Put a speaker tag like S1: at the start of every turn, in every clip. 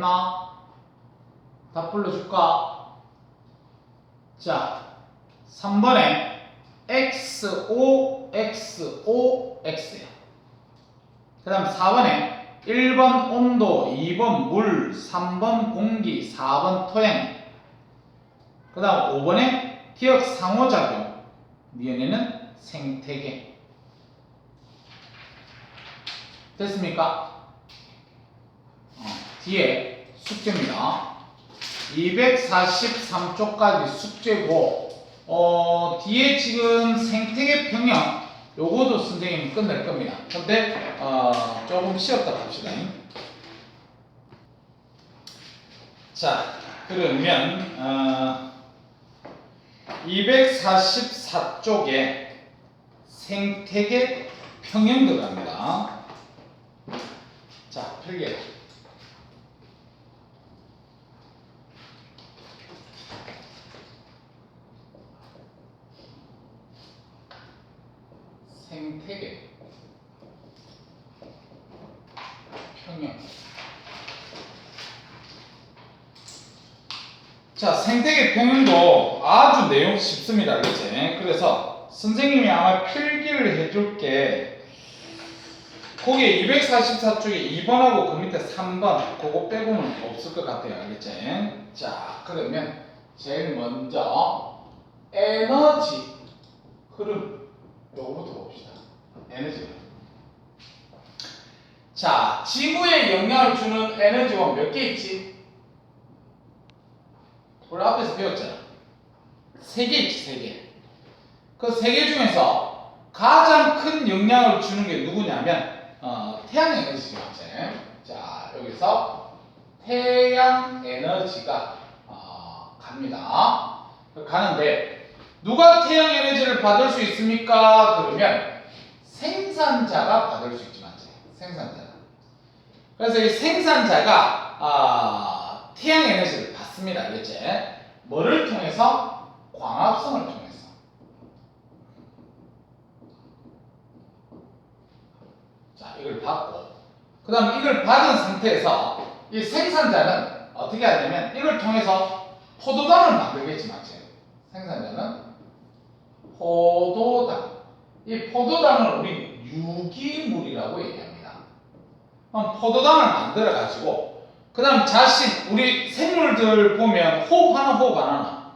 S1: 했나? 다 불러줄까? 자, 3번에 XO, XO, X야. 그 다음 4번에 1번 온도, 2번 물, 3번 공기, 4번 토양. 그 다음 5번에 기억 상호작용, 니은에는 생태계. 됐습니까? 뒤에 숙제입니다. 243쪽까지 숙제고, 뒤에 지금 생태계 평형 요거도 선생님이 끝낼 겁니다. 근데 조금 쉬었다 봅시다. 자, 그러면 244쪽에 생태계 평형 들어갑니다. 자, 필기. 생태계 평형. 자, 생태계 평형도 아주 내용 쉽습니다. 그치? 그래서 선생님이 아마 필기를 해줄게. 거기에 244쪽에 2번하고 그 밑에 3번 그거 빼고는 없을 것 같아요. 알겠지? 자, 그러면 제일 먼저 에너지 흐름 요거부터 봅시다. 에너지 흐름. 자, 지구에 영향을 주는 에너지원 몇 개 있지? 우리 앞에서 배웠잖아. 3개 있지, 3개. 그 3개 중에서 가장 큰 영향을 주는 게 누구냐면 태양 에너지죠. 자, 여기서 태양 에너지가 갑니다. 가는데 누가 태양 에너지를 받을 수 있습니까? 그러면 생산자가 받을 수 있지, 맞지? 생산자가. 그래서 이 생산자가 태양 에너지를 받습니다. 알겠지? 뭐를 통해서? 광합성을 통해서. 자, 이걸 받고, 그 다음 이걸 받은 상태에서 이 생산자는 어떻게 하냐면 이걸 통해서 포도당을 만들겠지, 맞지? 생산자는 포도당. 이 포도당을 우리 유기물이라고 얘기합니다. 그럼 포도당을 만들어 가지고 그 다음 자신, 우리 생물들 보면 호흡하나 호흡 안 하나?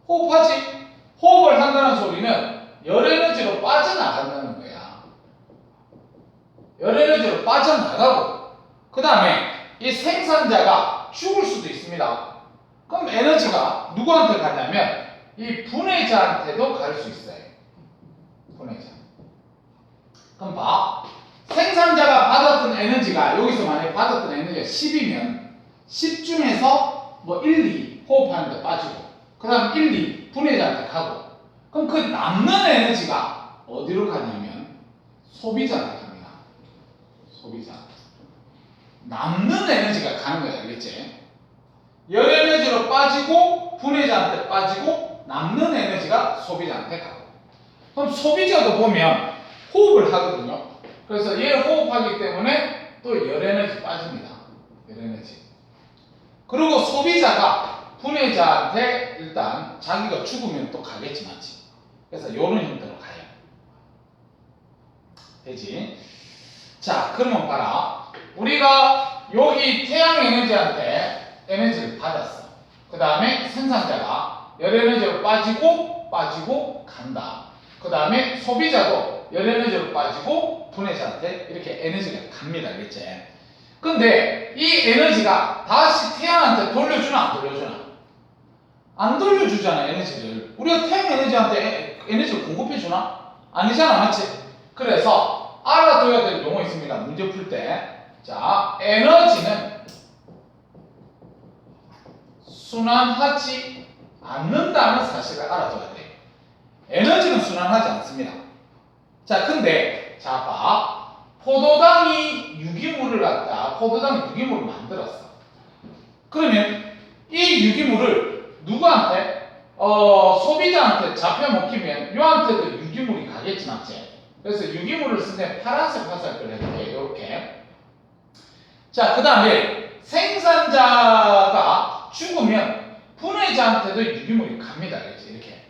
S1: 호흡하지? 호흡을 한다는 소리는 열에너지로 빠져나간다는 거야. 열에너지로 빠져나가고, 그 다음에 이 생산자가 죽을 수도 있습니다. 그럼 에너지가 누구한테 가냐면 이 분해자한테도 갈 수 있어요. 분해자. 그럼 봐. 생산자가 받았던 에너지가, 여기서 만약에 받았던 에너지가 10이면 10 중에서 뭐 1, 2 호흡하는데 빠지고, 그 다음 1, 2 분해자한테 가고, 그럼 그 남는 에너지가 어디로 가냐면 소비자한테 갑니다. 소비자. 남는 에너지가 가는 거야. 알겠지? 열 에너지로 빠지고 분해자한테 빠지고 남는 에너지가 소비자한테 가고. 그럼 소비자도 보면 호흡을 하거든요. 그래서 얘를 호흡하기 때문에 또 열 에너지 빠집니다. 열 에너지. 그리고 소비자가 분해자한테 일단 자기가 죽으면 또 가겠지, 맞지? 그래서 이런 형태로 가요. 되지? 자, 그러면 봐라. 우리가 여기 태양 에너지한테 에너지를 받았어. 그 다음에 생산자가 열 에너지로 빠지고 간다. 그 다음에 소비자도 열 에너지로 빠지고 분해자한테 이렇게 에너지가 갑니다. 알겠지? 근데 이 에너지가 다시 태양한테 돌려주나 안 돌려주나? 안 돌려주잖아, 에너지를. 우리가 태양 에너지한테 에너지를 공급해주나? 아니잖아, 맞지? 그래서 알아둬야 될 용어 있습니다. 문제 풀 때. 자, 에너지는 순환하지 않는다는 사실을 알아둬야 돼. 에너지는 순환하지 않습니다. 자, 근데 자, 봐. 포도당이 유기물을 만들었어. 그러면 이 유기물을 누구한테? 소비자한테 잡혀 먹히면 요한테도 유기물이 가겠지, 맞지? 그래서 유기물을 쓸 때 파란색 화살표를 해볼게. 이렇게. 자, 그 다음에 생산자가 죽으면 분해자한테도 유기물이 갑니다. 이렇게.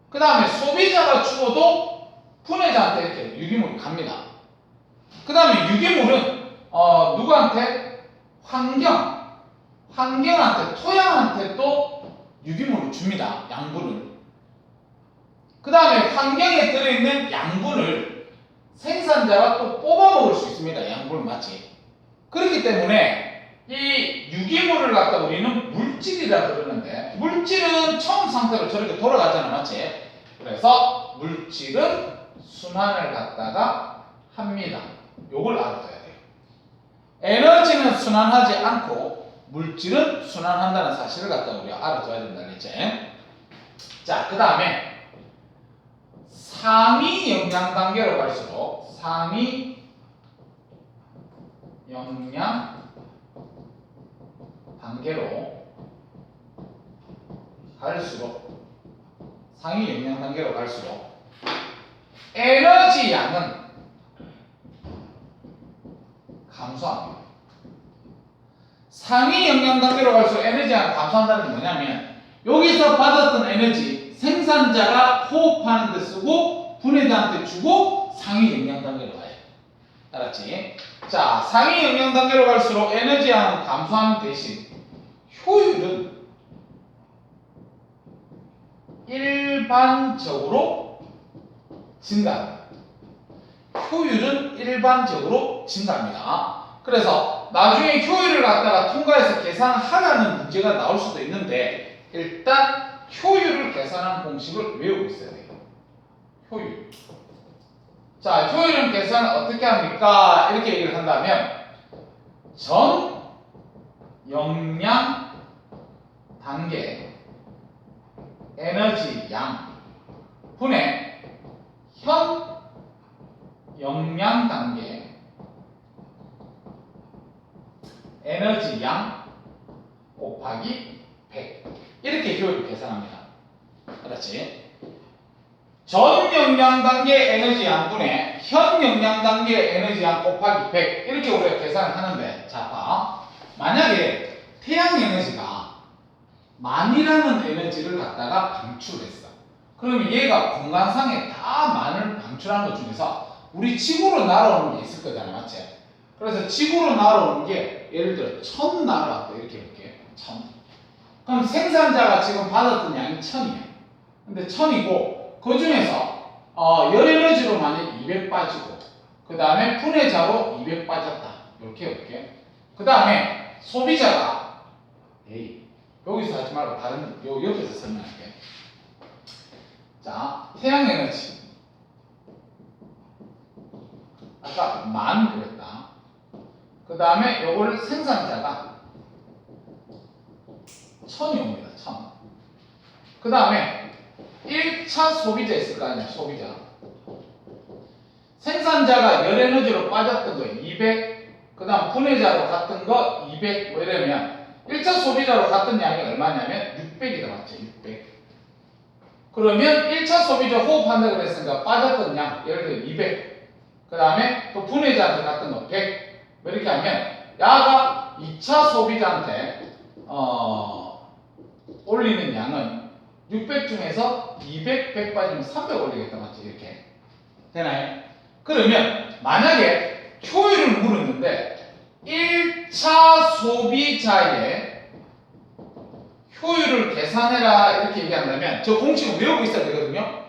S1: 그 다음에 소비자가 죽어도 분해자한테 이렇게 유기물이 갑니다. 그 다음에 유기물은 누구한테? 환경한테, 토양한테 또 유기물을 줍니다. 양분을. 그 다음에 환경에 들어있는 양분을 생산자가 또 뽑아 먹을 수 있습니다. 양분을 마치. 그렇기 때문에 이 유기물을 갖다 우리는 물질이라 그러는데, 물질은 처음 상태로 저렇게 돌아가잖아, 맞지? 그래서 물질은 순환을 갖다가 합니다. 요걸 알아둬야 돼요. 에너지는 순환하지 않고 물질은 순환한다는 사실을 갖다 우리가 알아둬야 된다, 그랬지? 자, 그 다음에 상위 영양 단계로 갈수록 상위 영양 단계로 갈수록 에너지 양은 감소합니다. 상위 영양 단계로 갈수록 에너지 양은 감소한다는 게 뭐냐면, 여기서 받았던 에너지 생산자가 호흡하는 데 쓰고 분해자한테 주고 상위 영양 단계로 가요. 알았지? 자, 상위 영양 단계로 갈수록 에너지 양은 감소하는 대신 효율은 일반적으로 증가합니다. 그래서 나중에 효율을 갖다가 통과해서 계산하라는 문제가 나올 수도 있는데, 일단 효율을 계산하는 공식을 외우고 있어야 돼요. 효율. 자, 효율은 계산 어떻게 합니까? 이렇게 얘기를 한다면, 전 영양 단계 에너지 양 분의 현 영양 단계 에너지 양 곱하기 100, 이렇게 효율을 계산합니다. 알았지? 전 영양 단계 에너지 양분의 현 영양 단계 에너지 양 곱하기 100, 이렇게 우리가 계산을 하는데, 자, 봐. 만약에 태양 에너지가 만이라는 에너지를 갖다가 방출했어. 그러면 얘가 공간상에 다 만을 방출한 것 중에서 우리 지구로 날아오는 게 있을 거잖아, 맞지? 그래서 지구로 날아오는 게 예를 들어 1000 날아왔다, 이렇게 볼게. 1000. 그럼 생산자가 지금 받았던 양이 1000이야. 근데 1000이고 그 중에서 열에너지로 만약 200 빠지고, 그 다음에 분해자로 200 빠졌다, 이렇게 볼게. 그 다음에 소비자가 여기서 하지 말고 다른 요 옆에서 설명할게. 자, 태양 에너지 아까 만 그랬다. 그 다음에 요거를 생산자가 1000이 옵니다. 1000. 그 다음에 1차 소비자 있을 거 아니야, 소비자. 생산자가 열 에너지로 빠졌던 거 200, 그 다음 분해자로 갔던 거 200, 뭐 이러면 1차 소비자로 갔던 양이 얼마냐면 600이다, 맞죠? 600. 그러면 1차 소비자 호흡한다고 그랬으니까 빠졌던 양, 예를 들어 200. 그 다음에 또 분해자한테 갔던 거 100. 뭐 이렇게 하면 야가 2차 소비자한테 올리는 양은 600 중에서 200, 100 빠지면 300 올리겠다, 맞지? 이렇게. 되나요? 그러면 만약에 효율을 물었는데 1차 소비자의 효율을 계산해라, 이렇게 얘기한다면 저 공식을 외우고 있어야 되거든요.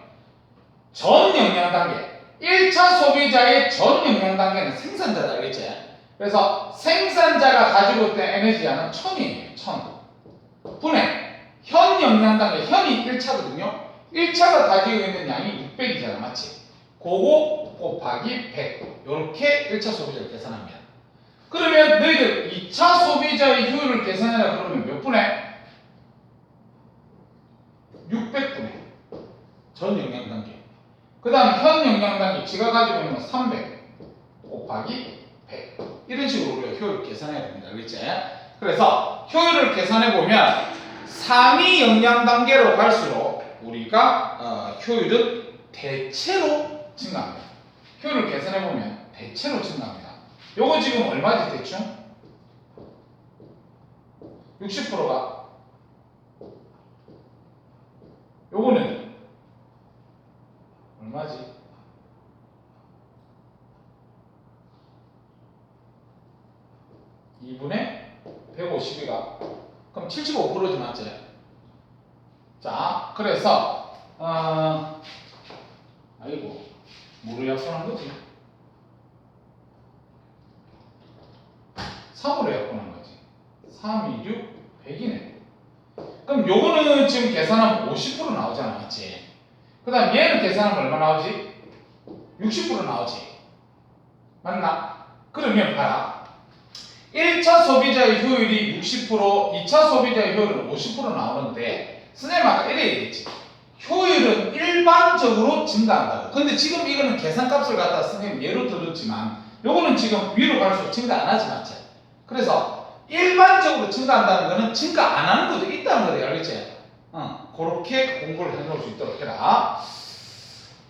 S1: 전 영양 단계, 1차 소비자의 전 영양 단계는 생산자다, 그랬지? 그래서 생산자가 가지고 있던 에너지 양은 1000이에요. 1000. 분해 현 영양 단계, 현이 1차거든요. 1차가 가지고 있는 양이 600이잖아, 맞지? 그거 곱하기 100, 이렇게 1차 소비자를 계산합니다. 그러면 너희들 2차 소비자의 효율을 계산해라 그러면 몇 분해? 600분해. 전 영양 단계. 그 다음 현 영양 단계 지가 가지고 있는 건 300 곱하기 100. 이런 식으로 우리가 효율을 계산해야 됩니다. 그렇지? 그래서 효율을 계산해 보면 상위 영양 단계로 갈수록 우리가 효율은 대체로 증가합니다. 효율을 계산해 보면 대체로 증가합니다. 요거 지금 얼마지, 대충? 60%가 요거는 얼마지? 2분의 150이가 그럼 75%지 맞지? 자, 그래서 아이고 뭐로 약분한 거지? 3으로 약분한 거지. 3, 2, 6, 100이네. 그럼 요거는 지금 계산하면 50% 나오잖아, 맞지? 그 다음 얘는 계산하면 얼마 나오지? 60% 나오지. 맞나? 그러면 봐라. 1차 소비자의 효율이 60%, 2차 소비자의 효율은 50% 나오는데 선생님 아까 이래 얘기했지. 효율은 일반적으로 증가한다고. 근데 지금 이거는 계산값을 갖다 선생님 예로 들었지만 요거는 지금 위로 갈수록 증가 안 하지 맞지? 그래서 일반적으로 증가한다는 거는 증가 안 하는 것도 있다는 거예요. 알겠지? 그렇게 공부를 해놓을 수 있도록 해라.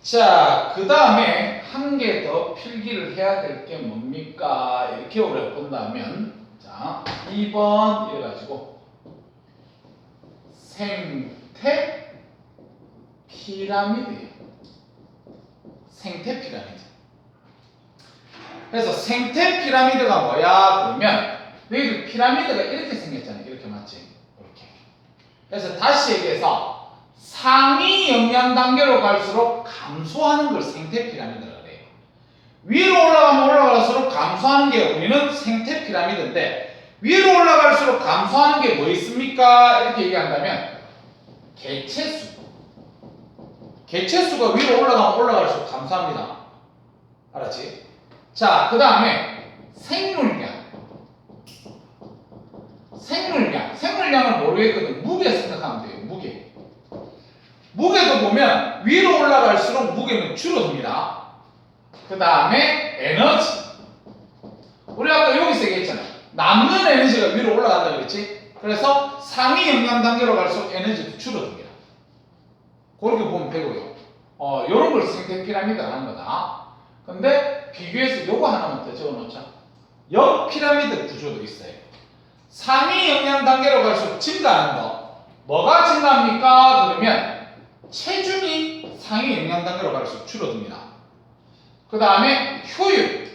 S1: 자, 그 다음에 한 개 더 필기를 해야 될 게 뭡니까? 이렇게 오래 본다면 자, 2번 이래가지고 생태 피라미드예요. 생태 피라미드. 그래서 생태 피라미드가 뭐야? 그러면 너희들 피라미드가 이렇게 생겼잖아요. 이렇게 맞지? 이렇게. 그래서 다시 얘기해서 상위 영양 단계로 갈수록 감소하는 걸 생태 피라미드라고 그래요. 위로 올라가면 올라갈수록 감소하는 게 우리는 생태 피라미드인데 위로 올라갈수록 감소하는 게 뭐 있습니까? 이렇게 얘기한다면 개체수. 개체수가 위로 올라가면 올라갈수록 감소합니다. 알았지? 자, 그 다음에 생물량. 생물량을 모르겠거든. 무게 생각하면 돼요. 무게. 무게도 보면 위로 올라갈수록 무게는 줄어듭니다. 그 다음에 에너지. 우리 아까 여기서 얘기했잖아요. 남는 에너지가 위로 올라간다 그랬지? 그래서 상위 영양 단계로 갈수록 에너지도 줄어듭니다. 그렇게 보면 되고요. 요런 걸 생태 피라미드라고 하는 거다. 근데 비교해서 요거 하나만 더 적어놓자. 역 피라미드 구조도 있어요. 상위 영양 단계로 갈수록 증가하는 거. 뭐가 증가합니까? 그러면 체중이 상위 영양 단계로 갈수록 줄어듭니다. 그 다음에 효율.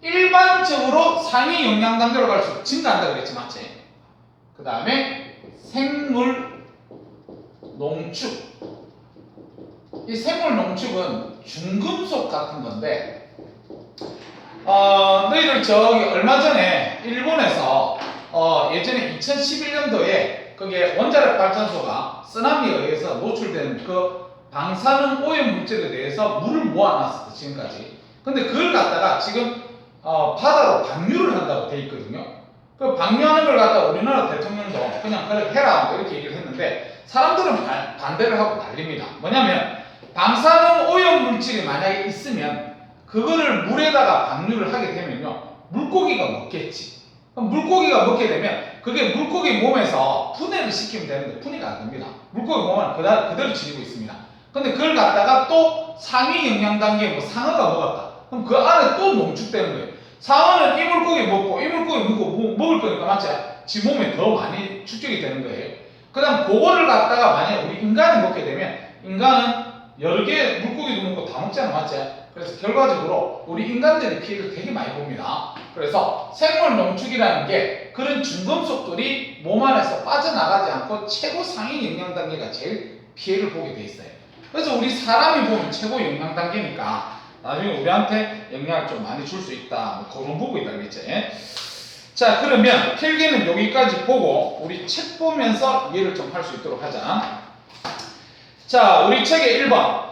S1: 일반적으로 상위 영양 단계로 갈수록 증가한다 그랬지, 맞지? 그 다음에 생물 농축. 이 생물 농축은 중금속 같은 건데, 너희들 저기 얼마 전에 일본에서 예전에 2011년도에 그게 원자력 발전소가 쓰나미에 의해서 노출된 그 방사능 오염 물질에 대해서 물을 모아놨었어 지금까지. 근데 그걸 갖다가 지금 바다로 방류를 한다고 돼 있거든요. 그 방류하는 걸 갖다가 우리나라 대통령도 그냥 그렇게 해라 이렇게 얘기를 했는데 사람들은 반대를 하고 난립니다. 뭐냐면 방사능 오염 물질이 만약에 있으면 그거를 물에다가 방류를 하게 되면요 물고기가 먹겠지. 그럼 물고기가 먹게 되면 그게 물고기 몸에서 분해를 시키면 되는데 분해가 안 됩니다. 물고기 몸은 그대로 지니고 있습니다. 근데 그걸 갖다가 또 상위 영양 단계 뭐 상어가 먹었다. 그럼 그 안에 또 농축되는 거예요. 상어는 이 물고기 먹고 이 물고기 먹을 거니까 맞지? 지 몸에 더 많이 축적이 되는 거예요. 그 다음 그거를 갖다가 만약에 우리 인간이 먹게 되면 인간은 여러 개 물고기도 먹고 다 먹잖아, 맞지? 그래서 결과적으로 우리 인간들이 피해를 되게 많이 봅니다. 그래서 생물 농축이라는 게 그런 중금속들이 몸 안에서 빠져나가지 않고 최고 상위 영양 단계가 제일 피해를 보게 돼 있어요. 그래서 우리 사람이 보면 최고 영양 단계니까 나중에 우리한테 영향을 좀 많이 줄 수 있다. 뭐 그런 부분이 알겠지? 자, 그러면 필기는 여기까지 보고 우리 책 보면서 이해를 좀 할 수 있도록 하자. 자, 우리 책의 1번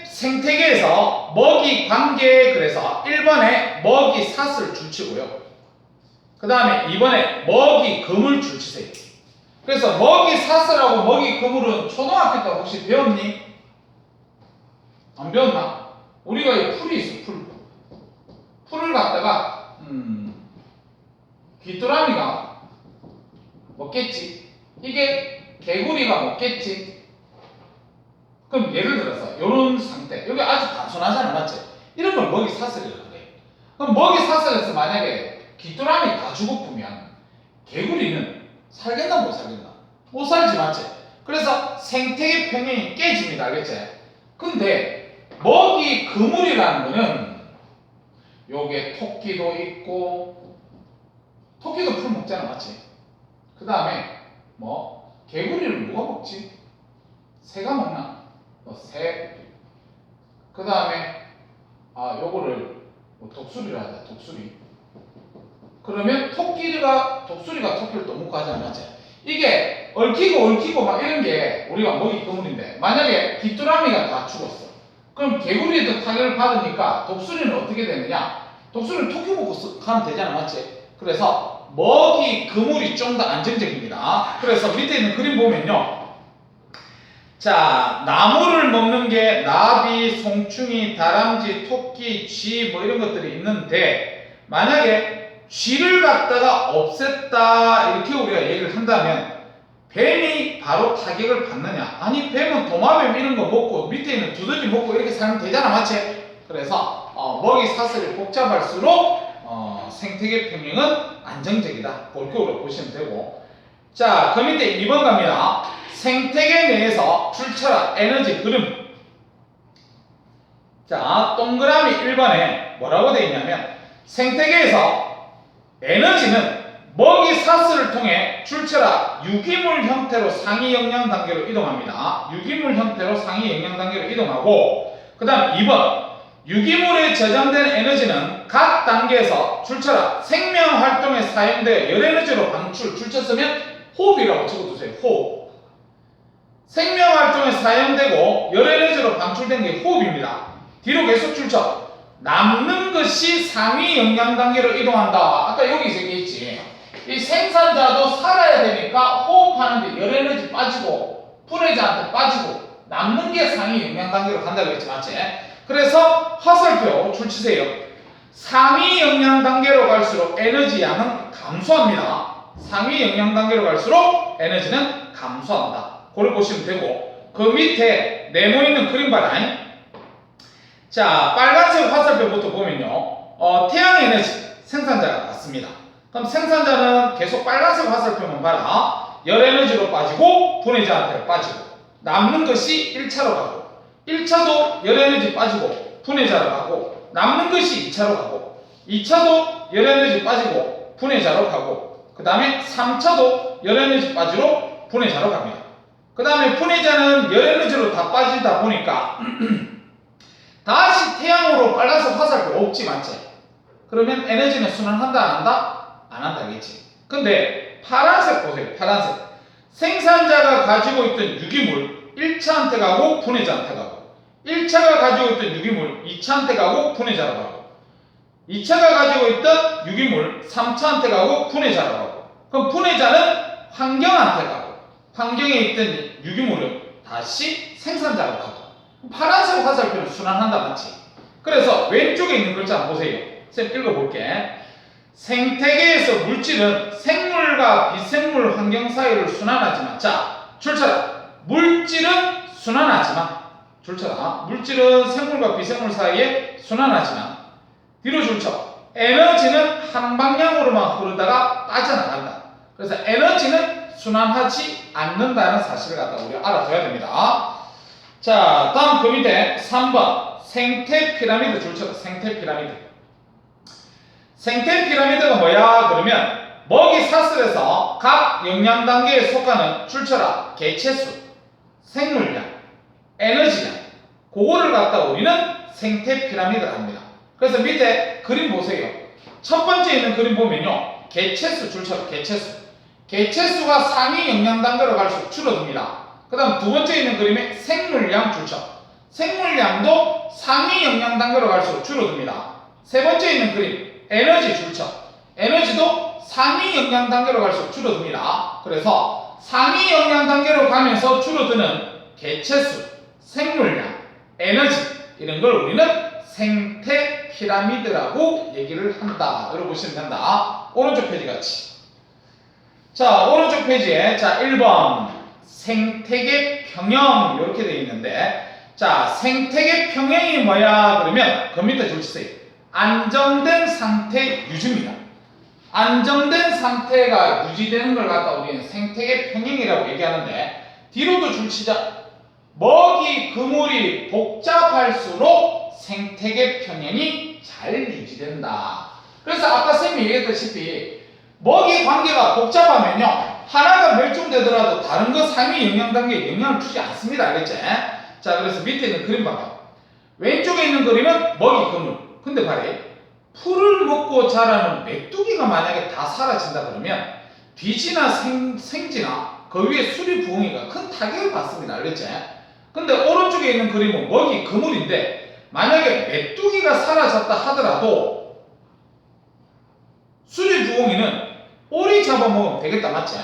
S1: 생태계에서 먹이 관계. 그래서 1번에 먹이 삿을 줄치고요. 그 다음에 2번에 먹이 그물 줄치세요. 그래서 먹이 삿을하고 먹이 그물은 초등학교 때 혹시 배웠니? 안 배웠나? 우리가 이 풀이 있어. 풀을 갖다가 귀뚜라미가 먹겠지. 이게 개구리가 먹겠지. 그럼 예를 들어서 이런 상태, 여기 아주 단순하잖아, 맞지? 이런 걸 먹이 사슬이라고 그래. 그럼 먹이 사슬에서 만약에 귀뚜라미 다 죽어보면 개구리는 살겠나 못 살겠나? 못 살지 맞지? 그래서 생태계 평형이 깨집니다. 알겠지? 근데 먹이 그물이라는 거는 요게 토끼도 있고 토끼도 풀 먹잖아 맞지? 그 다음에 뭐 개구리를 누가 먹지? 새가 먹나? 새. 그 다음에 요거를 뭐 독수리라 하자. 독수리. 그러면 독수리가 토끼를 또 먹고 하잖아 맞지? 이게 얽히고 막 이런 게 우리가 먹이 그물인데 만약에 귀뚜라미가 다 죽었어. 그럼 개구리도 타격을 받으니까 독수리는 어떻게 되느냐? 독수리는 토끼 먹고 가면 되잖아 맞지? 그래서 먹이 그물이 좀 더 안정적입니다. 그래서 밑에 있는 그림 보면요. 자, 나무를 먹는 게 나비, 송충이, 다람쥐, 토끼, 쥐 뭐 이런 것들이 있는데 만약에 쥐를 갖다가 없앴다 이렇게 우리가 얘기를 한다면 뱀이 바로 타격을 받느냐? 아니 뱀은 도마뱀 이런 거 먹고 밑에 있는 두더지 먹고 이렇게 살면 되잖아 맞지? 그래서 먹이 사슬이 복잡할수록 생태계 평형은 안정적이다. 그렇게 보시면 되고 자, 그 밑에 2번 갑니다. 생태계 내에서 출처라 에너지 흐름. 자, 동그라미 1번에 뭐라고 되어 있냐면 생태계에서 에너지는 먹이 사슬을 통해 출처라 유기물 형태로 상위 영양 단계로 이동합니다. 유기물 형태로 상위 영양 단계로 이동하고 그 다음 2번 유기물에 저장된 에너지는 각 단계에서 출처라 생명 활동에 사용돼 열에너지로 방출. 출처 쓰면 호흡이라고 적어두세요. 호흡. 생명 활동에 사용되고 열에너지로 방출된 게 호흡입니다. 뒤로 계속 출처. 남는 것이 상위 영양 단계로 이동한다. 아까 여기 얘기했지. 이 생산자도 살아야 되니까 호흡하는데 열에너지 빠지고 분해자한테 빠지고 남는 게 상위 영양 단계로 간다고 했지 맞지? 그래서 화살표 줄치세요. 상위 영양 단계로 갈수록 에너지 양은 감소합니다. 상위 영양 단계로 갈수록 에너지는 감소한다. 그걸 보시면 되고 그 밑에 네모있는 그림 봐라. 자, 빨간색 화살표부터 보면요. 태양 에너지 생산자가 같습니다. 그럼 생산자는 계속 빨간색 화살표만 봐라. 열 에너지로 빠지고 분해자한테 빠지고 남는 것이 1차로 가고 1차도 열 에너지 빠지고 분해자로 가고 남는 것이 2차로 가고 2차도 열 에너지 빠지고 분해자로 가고 그 다음에 3차도 열 에너지 빠지로 분해자로 갑니다. 그 다음에 분해자는 열 에너지로 다 빠지다 보니까 다시 태양으로 빨간색 화살표 없지 맞지? 그러면 에너지는 순환한다 안 한다? 안 한다겠지. 근데 파란색 보세요. 파란색. 생산자가 가지고 있던 유기물 1차한테 가고 분해자한테 가고 1차가 가지고 있던 유기물 2차한테 가고 분해자로 가고 2차가 가지고 있던 유기물 3차한테 가고 분해자로 가고 그럼 분해자는 환경한테 가고 환경에 있던 유기물은 다시 생산자로 가고 파란색 화살표는 순환한다 맞지? 그래서 왼쪽에 있는 글자 한번 보세요. 쌤 읽어볼게. 생태계에서 물질은 생물과 비생물 환경 사이를 순환하지만 자, 출처라. 물질은 순환하지만 출처라. 물질은 생물과 비생물 사이에 순환하지만 뒤로 출처. 에너지는 한 방향으로만 흐르다가 빠져나간다. 그래서 에너지는 순환하지 않는다는 사실을 갖다 우리가 알아둬야 됩니다. 자, 다음 그 밑에 3번 생태 피라미드 줄쳐라. 생태 피라미드. 생태 피라미드가 뭐야? 그러면 먹이 사슬에서 각 영양 단계에 속하는 줄쳐라. 개체수, 생물량, 에너지량 그거를 갖다 우리는 생태 피라미드를 합니다. 그래서 밑에 그림 보세요. 첫 번째 있는 그림 보면요. 개체수 줄쳐라. 개체수. 개체수가 상위 영양 단계로 갈수록 줄어듭니다. 그 다음 두 번째 있는 그림에 생물량 줄쳐. 생물량도 상위 영양 단계로 갈수록 줄어듭니다. 세 번째 있는 그림 에너지 줄쳐. 에너지도 상위 영양 단계로 갈수록 줄어듭니다. 그래서 상위 영양 단계로 가면서 줄어드는 개체수, 생물량, 에너지 이런 걸 우리는 생태 피라미드라고 얘기를 한다. 이렇게 보시면 된다. 오른쪽 페이지 같이. 자, 오른쪽 페이지에 자 1번 생태계 평형 이렇게 되어 있는데 자, 생태계 평형이 뭐야? 그러면 그 밑에 줄치세요. 안정된 상태 유지입니다. 안정된 상태가 유지되는 걸 갖다 우리는 생태계 평형이라고 얘기하는데, 뒤로도 줄치자. 먹이 그물이 복잡할수록 생태계 평형이 잘 유지된다. 그래서 아까 쌤이 얘기했다시피 먹이 관계가 복잡하면요, 하나가 멸종되더라도 다른 거 상위 영양 단계에 영향을 주지 않습니다. 알겠지? 자, 그래서 밑에 있는 그림 봐봐. 왼쪽에 있는 그림은 먹이 그물. 근데 말이 풀을 먹고 자라는 메뚜기가 만약에 다 사라진다 그러면 뒤지나 생지나 그 위에 수리 부엉이가 큰 타격을 받습니다. 알겠지? 근데 오른쪽에 있는 그림은 먹이 그물인데, 만약에 메뚜기가 사라졌다 하더라도 수리 부엉이는 오리 잡아먹으면 되겠다. 맞지?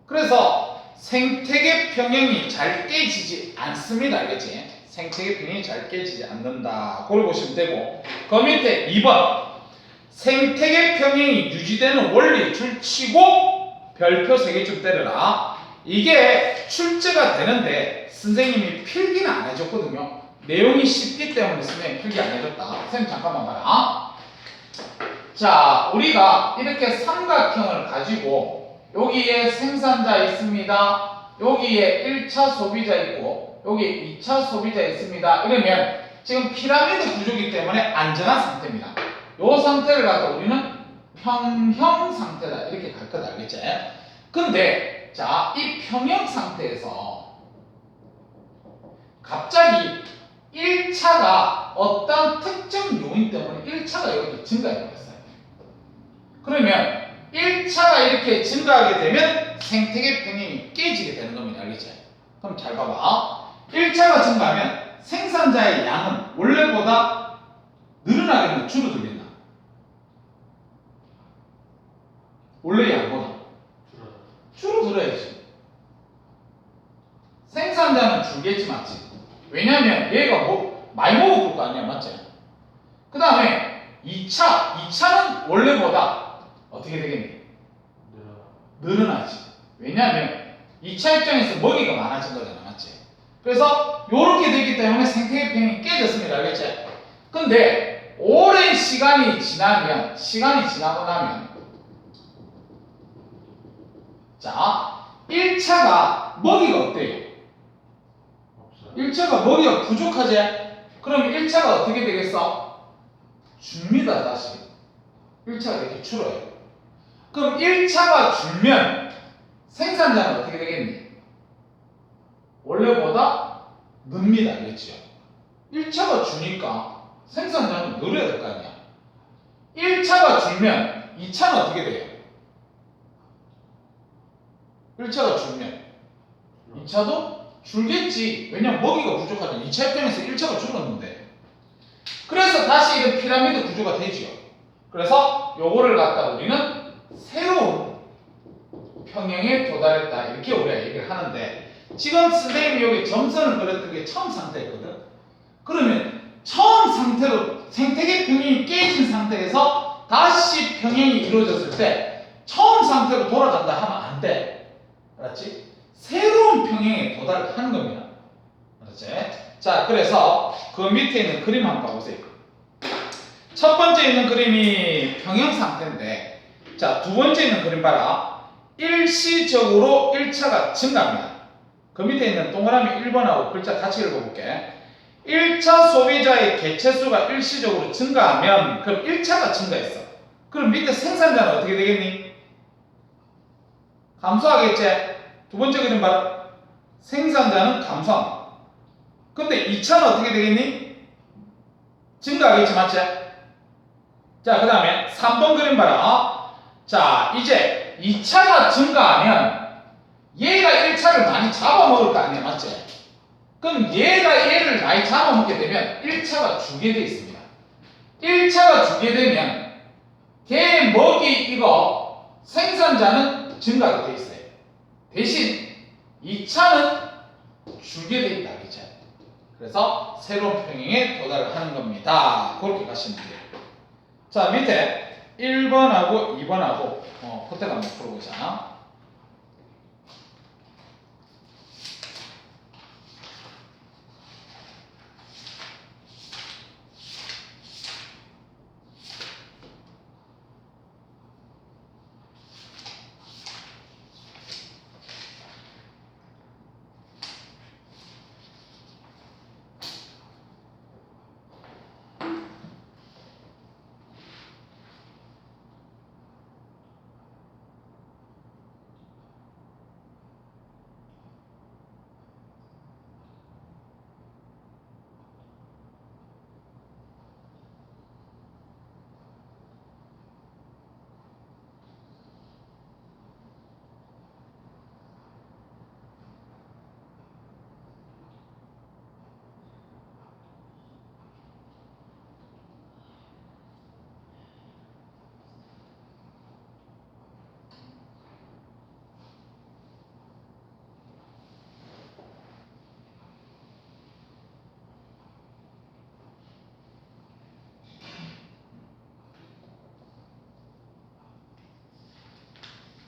S1: 그래서 생태계 평형이 잘 깨지지 않습니다. 알겠지? 생태계 평형이 잘 깨지지 않는다. 그걸 보시면 되고, 그 밑에 2번 생태계 평형이 유지되는 원리 줄치고 별표 3개 좀 때려라. 이게 출제가 되는데 선생님이 필기는 안 해줬거든요. 내용이 쉽기 때문에 선생님이 필기 안 해줬다. 선생님 잠깐만 봐라. 자, 우리가 이렇게 삼각형을 가지고 여기에 생산자 있습니다. 여기에 1차 소비자 있고 여기 2차 소비자 있습니다. 이러면 지금 피라미드 구조이기 때문에 안전한 상태입니다. 이 상태를 갖다 우리는 평형 상태다 이렇게 갈 거다. 알겠지? 근데 자, 이 평형 상태에서 갑자기 1차가 어떤 특정 요인 때문에 1차가 이렇게 증가해버렸어요. 그러면 1차가 이렇게 증가하게 되면 생태계 평형이 깨지게 되는 겁니다. 알겠지? 그럼 잘 봐봐. 1차가 증가하면 생산자의 양은 원래보다 늘어나겠나 줄어들겠나? 원래 양보다 줄어들어야지. 생산자는 줄겠지. 맞지? 왜냐면 얘가 뭐 많이 먹어볼 거 아니야. 맞지? 그 다음에 2차는 원래보다 어떻게 되겠니? 늘어나지. 왜냐하면 2차 입장에서 먹이가 많아진 거잖아. 맞지? 그래서 요렇게 되기 때문에 생태계 평형이 깨졌습니다. 알겠지? 근데 오랜 시간이 지나고 나면 자, 1차가 먹이가 어때요? 1차가 먹이가 부족하지? 그럼 1차가 어떻게 되겠어? 줍니다. 다시 1차가 이렇게 줄어요. 그럼 1차가 줄면 생산자는 어떻게 되겠니? 원래보다 늡니다. 알겠죠? 1차가 주니까 생산자는 늘어야 될 거 아니야. 1차가 줄면 2차는 어떻게 돼요? 1차가 줄면 2차도 줄겠지. 왜냐면 먹이가 부족하잖아. 2차 입장에서 1차가 줄었는데. 그래서 다시 이런 피라미드 구조가 되지요. 그래서 요거를 갖다 우리는 새로운 평형에 도달했다 이렇게 우리가 얘기를 하는데, 지금 선생님이 여기 점선을 그렸던 게 처음 상태였거든. 그러면 처음 상태로 생태계 평형이 깨진 상태에서 다시 평형이 이루어졌을 때 처음 상태로 돌아간다 하면 안 돼. 알았지? 새로운 평형에 도달하는 겁니다. 알았지? 자, 그래서 그 밑에 있는 그림 한번 봐보세요. 첫 번째 있는 그림이 평형 상태인데, 자, 두 번째 있는 그림 봐라. 일시적으로 1차가 증가합니다. 그 밑에 있는 동그라미 1번하고 글자 같이 읽어볼게. 1차 소비자의 개체수가 일시적으로 증가하면 그럼 1차가 증가했어. 그럼 밑에 생산자는 어떻게 되겠니? 감소하겠지? 두 번째 그림 봐라. 생산자는 감소합니다. 근데 2차는 어떻게 되겠니? 증가하겠지. 맞지? 자, 그 다음에 3번 그림 봐라. 자, 이제 2차가 증가하면 얘가 1차를 많이 잡아먹을 거 아니야. 맞지? 그럼 얘가 얘를 많이 잡아먹게 되면 1차가 주게 돼 있습니다. 1차가 주게 되면 걔 먹이 이거 생산자는 증가가 돼 있어요. 대신 2차는 줄게 돼 있다. 그죠? 그래서 새로운 평형에 도달을 하는 겁니다. 그렇게 가시면 돼요. 자, 밑에 1번하고 2번하고 그때 한번 풀어보자.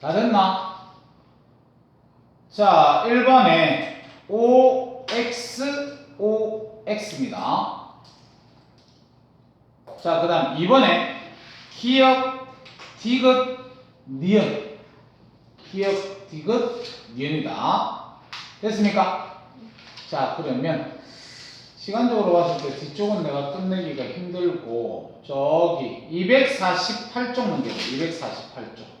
S1: 다 됐나? 자, 1번에 OX, OX입니다. 자, 그 다음 2번에 기역, 디귿, 니은. 기역, 디귿, 니은이다. 됐습니까? 자, 그러면 시간적으로 봤을 때 뒤쪽은 내가 끝내기가 힘들고 저기 248쪽 문제로 248쪽.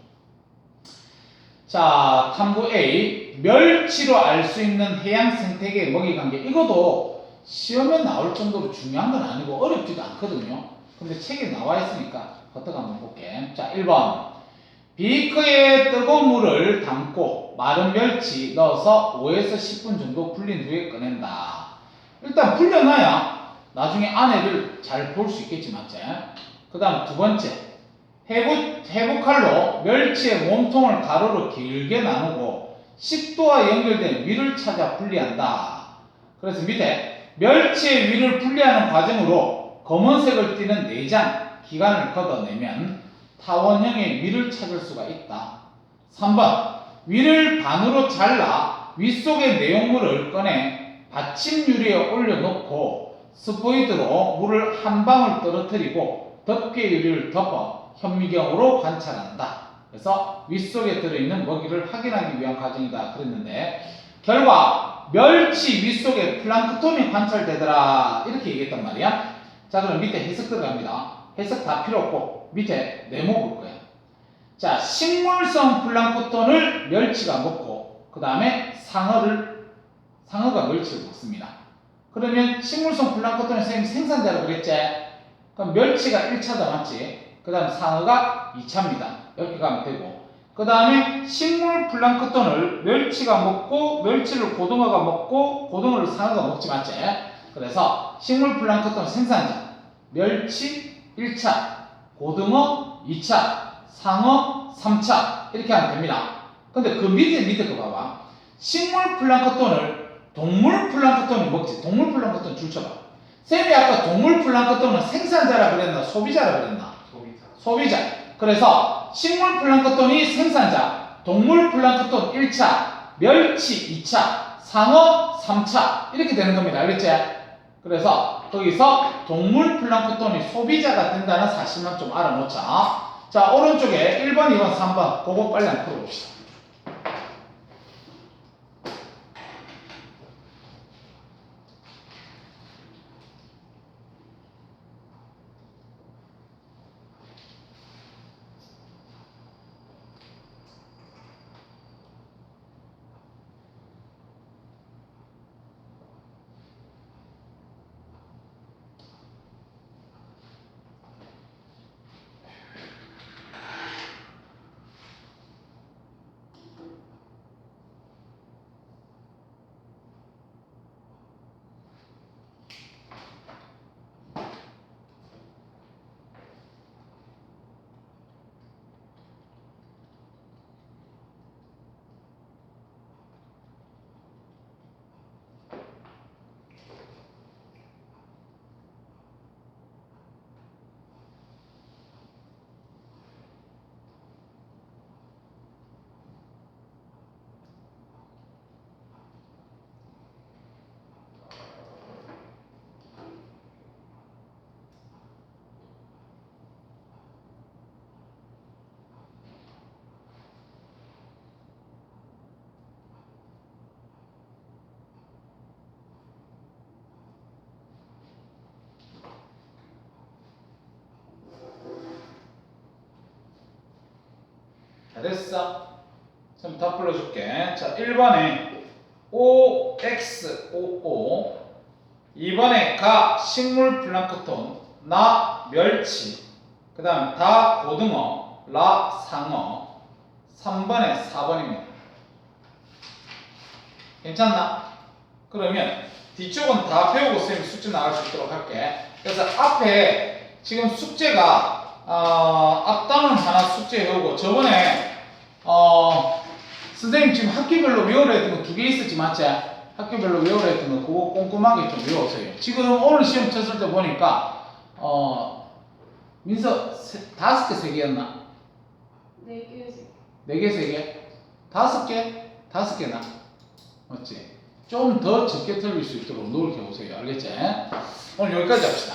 S1: 자, 탐구 A. 멸치로 알 수 있는 해양 생태계의 먹이 관계. 이것도 시험에 나올 정도로 중요한 건 아니고 어렵지도 않거든요. 근데 책에 나와 있으니까 어떻게 한번 볼게. 자, 1번. 비커에 뜨거운 물을 담고 마른 멸치 넣어서 5에서 10분 정도 불린 후에 꺼낸다. 일단 불려놔야 나중에 안에를 잘 볼 수 있겠지, 맞지? 그 다음 두 번째. 해부칼로 멸치의 몸통을 가로로 길게 나누고 식도와 연결된 위를 찾아 분리한다. 그래서 밑에 멸치의 위를 분리하는 과정으로 검은색을 띠는 내장, 기관을 걷어내면 타원형의 위를 찾을 수가 있다. 3번. 위를 반으로 잘라 윗속의 내용물을 꺼내 받침 유리에 올려놓고 스포이드로 물을 한 방울 떨어뜨리고 덮개 유리를 덮어 현미경으로 관찰한다. 그래서 윗속에 들어있는 먹이를 확인하기 위한 과정이다 그랬는데 결과 멸치 윗속에 플랑크톤이 관찰되더라 이렇게 얘기했단 말이야. 자, 그럼 밑에 해석 들어갑니다. 해석 다 필요 없고 밑에 네모 볼 거야. 자, 식물성 플랑크톤을 멸치가 먹고 그 다음에 상어가 멸치를 먹습니다. 그러면 식물성 플랑크톤의 생산자라고 그랬지? 그럼 멸치가 1차다 맞지? 그 다음 상어가 2차입니다. 이렇게 가면 되고 그 다음에 식물 플랑크톤을 멸치가 먹고 멸치를 고등어가 먹고 고등어를 상어가 먹지 맞지? 그래서 식물 플랑크톤 생산자 멸치 1차, 고등어 2차, 상어 3차 이렇게 하면 됩니다. 근데 그 밑에 거 봐봐. 식물 플랑크톤을 동물 플랑크톤이 먹지. 동물 플랑크톤 줄쳐봐. 쌤이 아까 동물 플랑크톤은 생산자라 그랬나 소비자라 그랬나? 소비자. 그래서 식물 플랑크톤이 생산자, 동물 플랑크톤 1차, 멸치 2차, 상어 3차 이렇게 되는 겁니다. 알겠지? 그래서 거기서 동물 플랑크톤이 소비자가 된다는 사실만 좀 알아놓자. 자, 오른쪽에 1번, 2번, 3번 그거 빨리 한번 풀어봅시다. 잘했어. 그럼 다 불러줄게. 자, 1번에 OXOO 2번에 가 식물 플랑크톤 나 멸치 그 다음 다 고등어 라 상어 3번에 4번입니다. 괜찮나? 그러면 뒤쪽은 다 배우고 쌤이 숙제 나갈 수 있도록 할게. 그래서 앞에 지금 숙제가 앞단은 하나 숙제 외우고 저번에 선생님 지금 학교별로 외우려 했던 거 2개 있었지 맞지? 학교별로 외우려 했던 거 그거 꼼꼼하게 좀 외우세요. 지금 오늘 시험 쳤을 때 보니까 민서 5개 3개였나?
S2: 4개.
S1: 4개, 3개? 5개? 5개나? 맞지? 좀 더 적게 틀릴 수 있도록 노력해 보세요. 알겠지? 오늘 여기까지 합시다.